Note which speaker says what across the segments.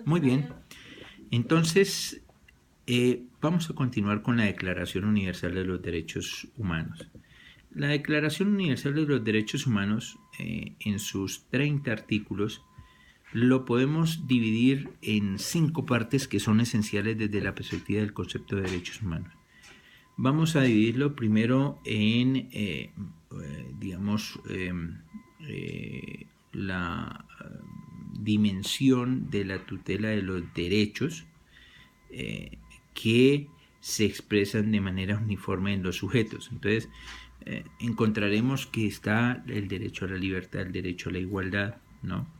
Speaker 1: Muy bien. Entonces, vamos a continuar con la Declaración Universal de los Derechos Humanos. La Declaración Universal de los Derechos Humanos, en sus 30 artículos, lo podemos dividir en 5 partes que son esenciales desde la perspectiva del concepto de derechos humanos. Vamos a dividirlo primero en, digamos, la dimensión de la tutela de los derechos que se expresan de manera uniforme en los sujetos. Entonces, encontraremos que está el derecho a la libertad, el derecho a la igualdad, ¿no?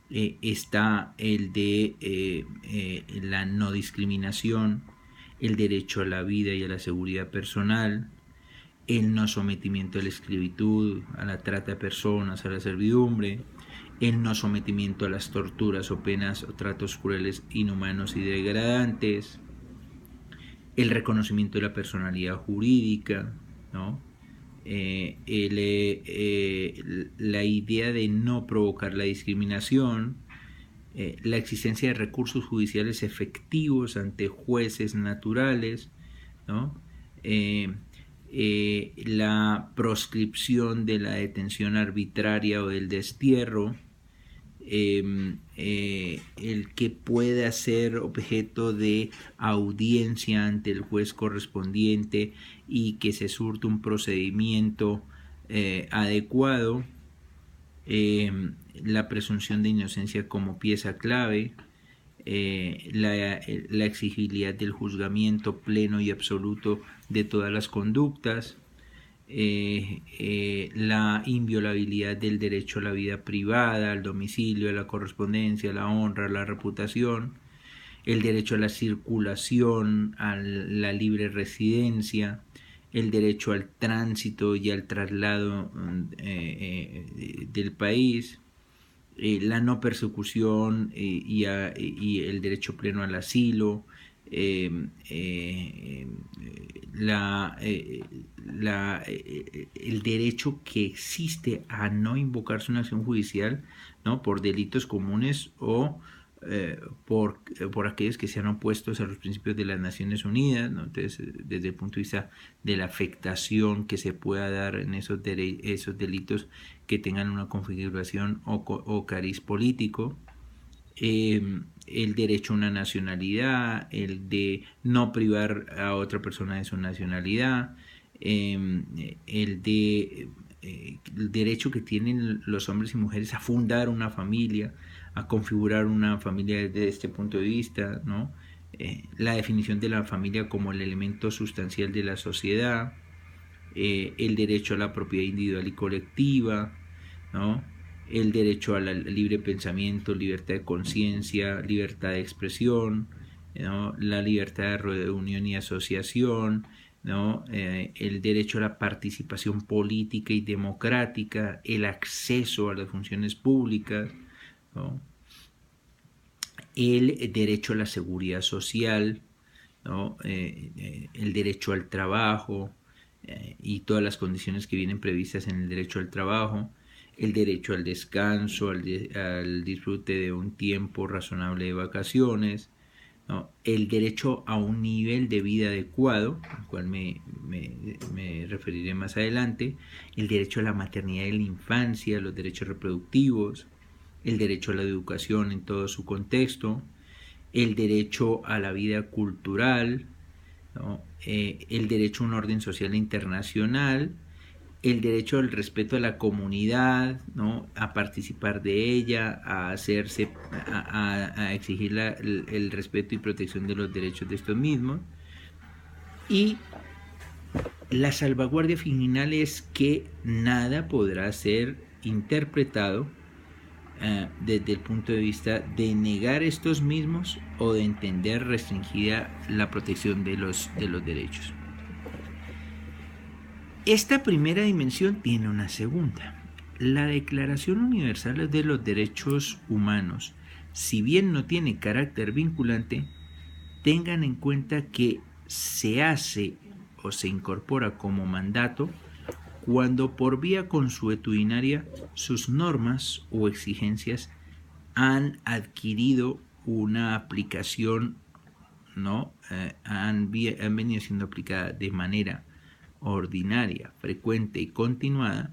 Speaker 1: Está el de la no discriminación, el derecho a la vida y a la seguridad personal, el no sometimiento a la esclavitud, a la trata de personas, a la servidumbre, el no sometimiento a las torturas o penas o tratos crueles, inhumanos y degradantes, el reconocimiento de la personalidad jurídica, ¿no? La idea de no provocar la discriminación, la existencia de recursos judiciales efectivos ante jueces naturales, ¿no? La proscripción de la detención arbitraria o del destierro, el que pueda ser objeto de audiencia ante el juez correspondiente y que se surte un procedimiento adecuado, la presunción de inocencia como pieza clave, la exigibilidad del juzgamiento pleno y absoluto de todas las conductas, la inviolabilidad del derecho a la vida privada, al domicilio, a la correspondencia, a la honra, a la reputación, el derecho a la circulación, a la libre residencia, el derecho al tránsito y al traslado del país, la no persecución y el derecho pleno al asilo, el derecho que existe a no invocarse una acción judicial, ¿no?, por delitos comunes o por aquellos que sean opuestos a los principios de las Naciones Unidas, ¿no? Entonces, desde el punto de vista de la afectación que se pueda dar en esos delitos que tengan una configuración o cariz político, el derecho a una nacionalidad, el de no privar a otra persona de su nacionalidad, el derecho que tienen los hombres y mujeres a fundar una familia, a configurar una familia desde este punto de vista, ¿no? La definición de la familia como el elemento sustancial de la sociedad, el derecho a la propiedad individual y colectiva, ¿no?, el derecho al libre pensamiento, libertad de conciencia, libertad de expresión, ¿no?, la libertad de reunión y asociación, ¿no?, el derecho a la participación política y democrática, el acceso a las funciones públicas, ¿no?, el derecho a la seguridad social, ¿no?, el derecho al trabajo y todas las condiciones que vienen previstas en el derecho al trabajo, el derecho al descanso, al disfrute de un tiempo razonable de vacaciones, ¿no?, el derecho a un nivel de vida adecuado, al cual me referiré más adelante, el derecho a la maternidad y la infancia, los derechos reproductivos, el derecho a la educación en todo su contexto, el derecho a la vida cultural, ¿no?, el derecho a un orden social internacional, el derecho al respeto a la comunidad, ¿no?, a participar de ella, a hacerse, a exigir el respeto y protección de los derechos de estos mismos. Y la salvaguardia final es que nada podrá ser interpretado desde el punto de vista de negar estos mismos o de entender restringida la protección de los derechos. Esta primera dimensión tiene una segunda. La Declaración Universal de los Derechos Humanos, si bien no tiene carácter vinculante, tengan en cuenta que se hace o se incorpora como mandato cuando por vía consuetudinaria sus normas o exigencias han adquirido una aplicación, ¿no? Han venido siendo aplicadas de manera ordinaria, frecuente y continuada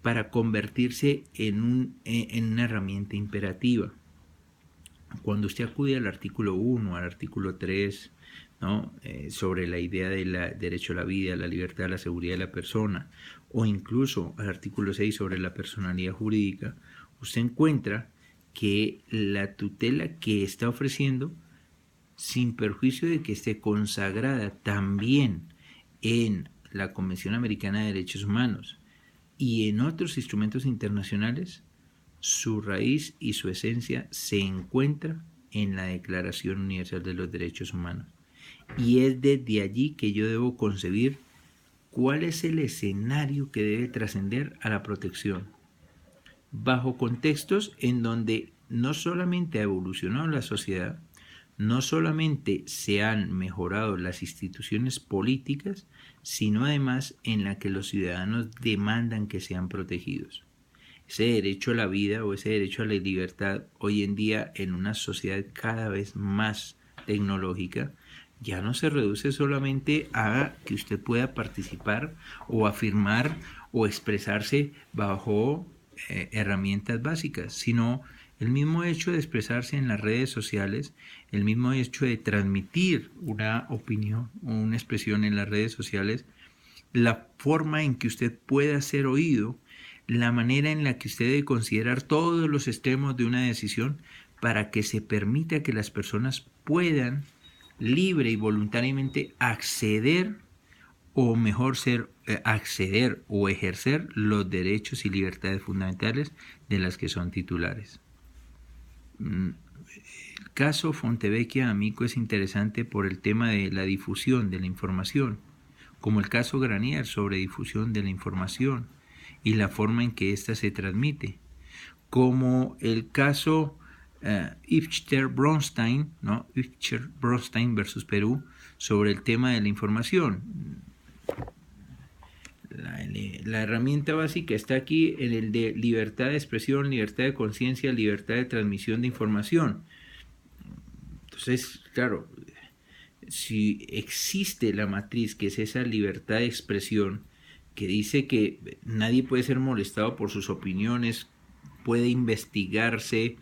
Speaker 1: para convertirse en una herramienta imperativa. Cuando usted acude al artículo 1, al artículo 3, ¿no? Sobre la idea del derecho a la vida, la libertad, la seguridad de la persona, o incluso al artículo 6 sobre la personalidad jurídica, usted encuentra que la tutela que está ofreciendo, sin perjuicio de que esté consagrada también en la Convención Americana de Derechos Humanos y en otros instrumentos internacionales, su raíz y su esencia se encuentra en la Declaración Universal de los Derechos Humanos. Y es desde allí que yo debo concebir cuál es el escenario que debe trascender a la protección, bajo contextos en donde no solamente ha evolucionado la sociedad, no solamente se han mejorado las instituciones políticas, sino además en la que los ciudadanos demandan que sean protegidos. Ese derecho a la vida o ese derecho a la libertad hoy en día en una sociedad cada vez más tecnológica ya no se reduce solamente a que usted pueda participar o afirmar o expresarse bajo herramientas básicas, sino el mismo hecho de expresarse en las redes sociales, el mismo hecho de transmitir una opinión o una expresión en las redes sociales, la forma en que usted pueda ser oído, la manera en la que usted debe considerar todos los extremos de una decisión para que se permita que las personas puedan libre y voluntariamente acceder o mejor acceder o ejercer los derechos y libertades fundamentales de las que son titulares. El caso Fontevecchia Amico es interesante por el tema de la difusión de la información, como el caso Granier sobre difusión de la información y la forma en que ésta se transmite, como el caso Ifchter-Bronstein, ¿no? Ifchter-Bronstein versus Perú, sobre el tema de la información. La herramienta básica está aquí en el de libertad de expresión, libertad de conciencia, libertad de transmisión de información. Entonces, claro, si existe la matriz que es esa libertad de expresión, que dice que nadie puede ser molestado por sus opiniones, puede investigarse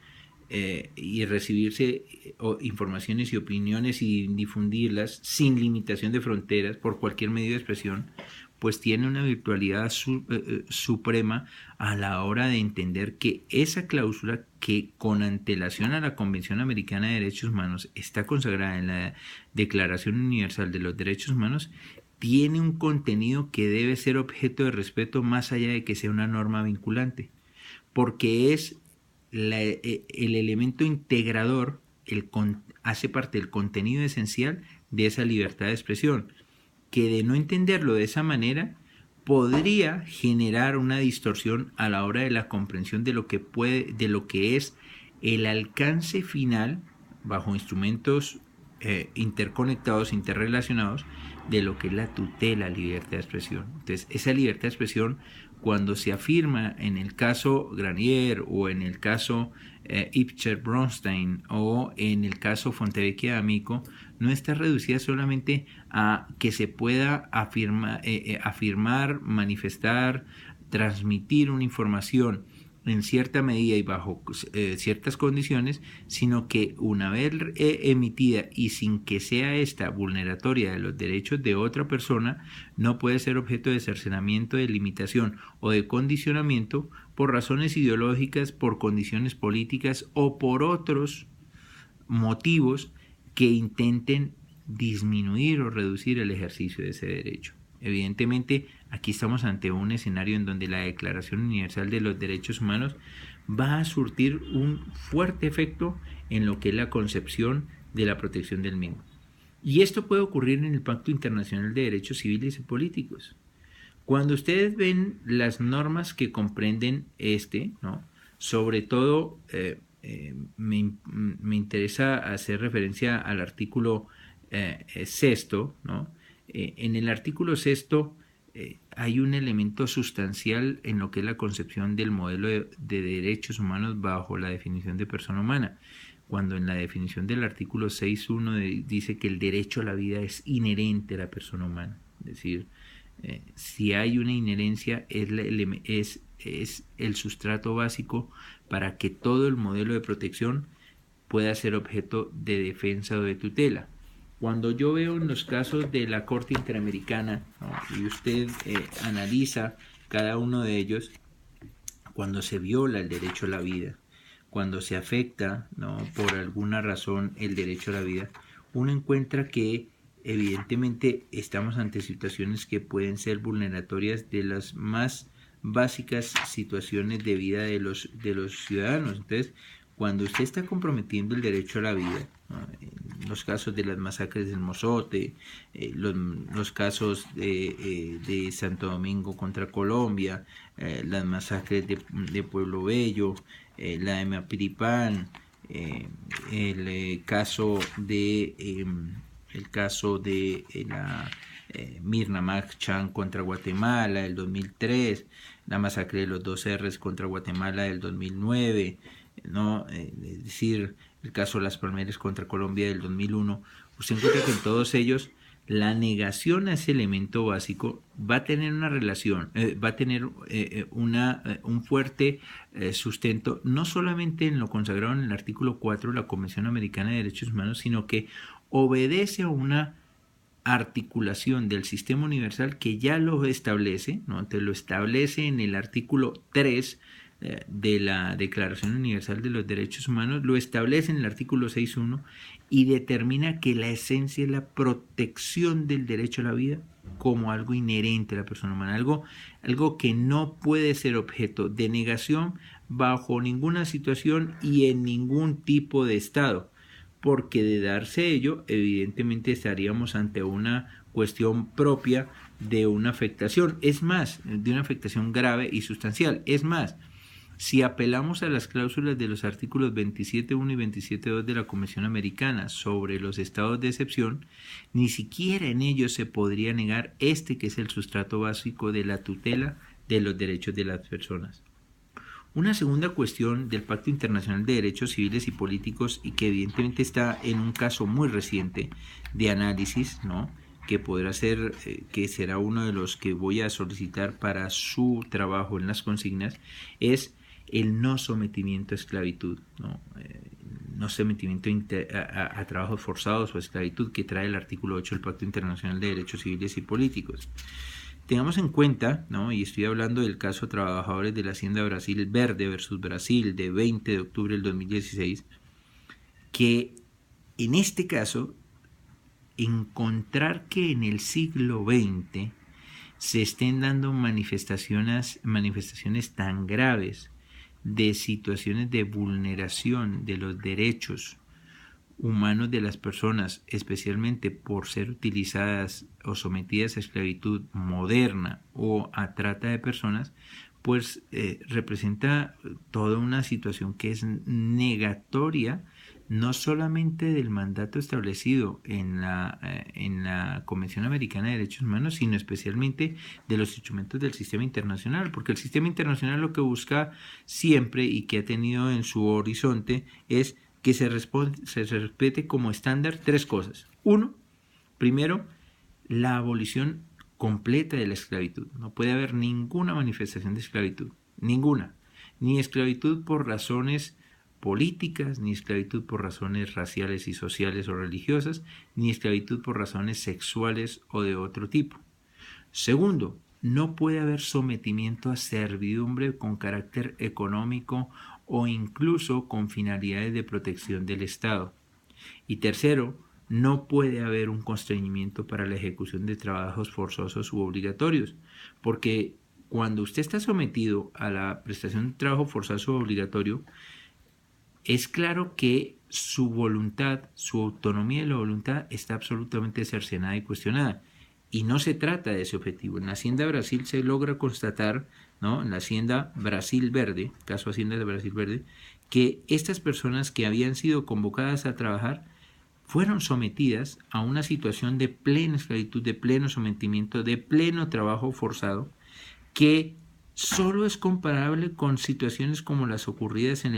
Speaker 1: y recibirse informaciones y opiniones y difundirlas sin limitación de fronteras por cualquier medio de expresión, pues tiene una virtualidad suprema a la hora de entender que esa cláusula que con antelación a la Convención Americana de Derechos Humanos está consagrada en la Declaración Universal de los Derechos Humanos tiene un contenido que debe ser objeto de respeto más allá de que sea una norma vinculante, porque es el elemento integrador, hace parte del contenido esencial de esa libertad de expresión, que de no entenderlo de esa manera podría generar una distorsión a la hora de la comprensión de lo que es el alcance final bajo instrumentos interconectados, interrelacionados, de lo que es la tutela, libertad de expresión. Entonces, esa libertad de expresión, cuando se afirma en el caso Granier o en el caso Ifchter-Bronstein o en el caso Fontevecchia Amico, no está reducida solamente a que se pueda afirmar, manifestar, transmitir una información en cierta medida y bajo ciertas condiciones, sino que una vez emitida y sin que sea esta vulneratoria de los derechos de otra persona, no puede ser objeto de cercenamiento, de limitación o de condicionamiento por razones ideológicas, por condiciones políticas o por otros motivos que intenten disminuir o reducir el ejercicio de ese derecho. Evidentemente, aquí estamos ante un escenario en donde la Declaración Universal de los Derechos Humanos va a surtir un fuerte efecto en lo que es la concepción de la protección del mismo. Y esto puede ocurrir en el Pacto Internacional de Derechos Civiles y Políticos. Cuando ustedes ven las normas que comprenden ¿no? Sobre todo me interesa hacer referencia al artículo sexto, ¿no? En el artículo sexto hay un elemento sustancial en lo que es la concepción del modelo de derechos humanos bajo la definición de persona humana, cuando en la definición del artículo 6.1 dice que el derecho a la vida es inherente a la persona humana. Es decir, si hay una inherencia, es el sustrato básico para que todo el modelo de protección pueda ser objeto de defensa o de tutela. Cuando yo veo en los casos de la Corte Interamericana, ¿no?, y usted analiza cada uno de ellos, cuando se viola el derecho a la vida, cuando se afecta, ¿no?, por alguna razón el derecho a la vida, uno encuentra que evidentemente estamos ante situaciones que pueden ser vulneratorias de las más básicas situaciones de vida de los ciudadanos. Entonces, cuando usted está comprometiendo el derecho a la vida, ¿no?, los casos de las masacres del Mozote, los casos de Santo Domingo contra Colombia, las masacres de Pueblo Bello, la de Mapiripán, el caso de la Mirna Mac Chan contra Guatemala del 2003, la masacre de los 2 R's contra Guatemala del 2009, ¿no? Es decir, el caso de las Palmeras contra Colombia del 2001, usted encuentra que en todos ellos la negación a ese elemento básico va a tener una relación, va a tener un fuerte sustento, no solamente en lo consagrado en el artículo 4 de la Convención Americana de Derechos Humanos, sino que obedece a una articulación del sistema universal que ya lo establece, ¿no? Entonces lo establece en el artículo 3 de la Declaración Universal de los Derechos Humanos, lo establece en el artículo 6.1 y determina que la esencia es la protección del derecho a la vida como algo inherente a la persona humana, algo que no puede ser objeto de negación bajo ninguna situación y en ningún tipo de estado, porque de darse ello, evidentemente estaríamos ante una cuestión propia de una afectación, es más, de una afectación grave y sustancial. Es más, si apelamos a las cláusulas de los artículos 27.1 y 27.2 de la Convención Americana sobre los estados de excepción, ni siquiera en ellos se podría negar que es el sustrato básico de la tutela de los derechos de las personas. Una segunda cuestión del Pacto Internacional de Derechos Civiles y Políticos, y que evidentemente está en un caso muy reciente de análisis, ¿no?, que podrá ser, que será uno de los que voy a solicitar para su trabajo en las consignas, es el no sometimiento a esclavitud, ¿no? No sometimiento a trabajos forzados o a esclavitud, que trae el artículo 8 del Pacto Internacional de Derechos Civiles y Políticos. Tengamos en cuenta, ¿no?, y estoy hablando del caso Trabajadores de la Hacienda Brasil Verde versus Brasil de 20 de octubre del 2016, que en este caso encontrar que en el siglo XX se estén dando manifestaciones tan graves de situaciones de vulneración de los derechos humanos de las personas, especialmente por ser utilizadas o sometidas a esclavitud moderna o a trata de personas, pues representa toda una situación que es negatoria no solamente del mandato establecido en la Convención Americana de Derechos Humanos, sino especialmente de los instrumentos del sistema internacional, porque el sistema internacional lo que busca siempre y que ha tenido en su horizonte es que se respete como estándar 3 cosas. Primero, la abolición completa de la esclavitud. No puede haber ninguna manifestación de esclavitud, ninguna, ni esclavitud por razones políticas, ni esclavitud por razones raciales y sociales o religiosas, ni esclavitud por razones sexuales o de otro tipo. Segundo, no puede haber sometimiento a servidumbre con carácter económico o incluso con finalidades de protección del Estado. Y tercero, no puede haber un constreñimiento para la ejecución de trabajos forzosos u obligatorios, porque cuando usted está sometido a la prestación de trabajo forzoso u obligatorio, es claro que su voluntad, su autonomía de la voluntad está absolutamente cercenada y cuestionada. Y no se trata de ese objetivo. En la Hacienda Brasil se logra constatar, ¿no?, en la Hacienda Brasil Verde, caso Hacienda de Brasil Verde, que estas personas que habían sido convocadas a trabajar fueron sometidas a una situación de plena esclavitud, de pleno sometimiento, de pleno trabajo forzado, que solo es comparable con situaciones como las ocurridas en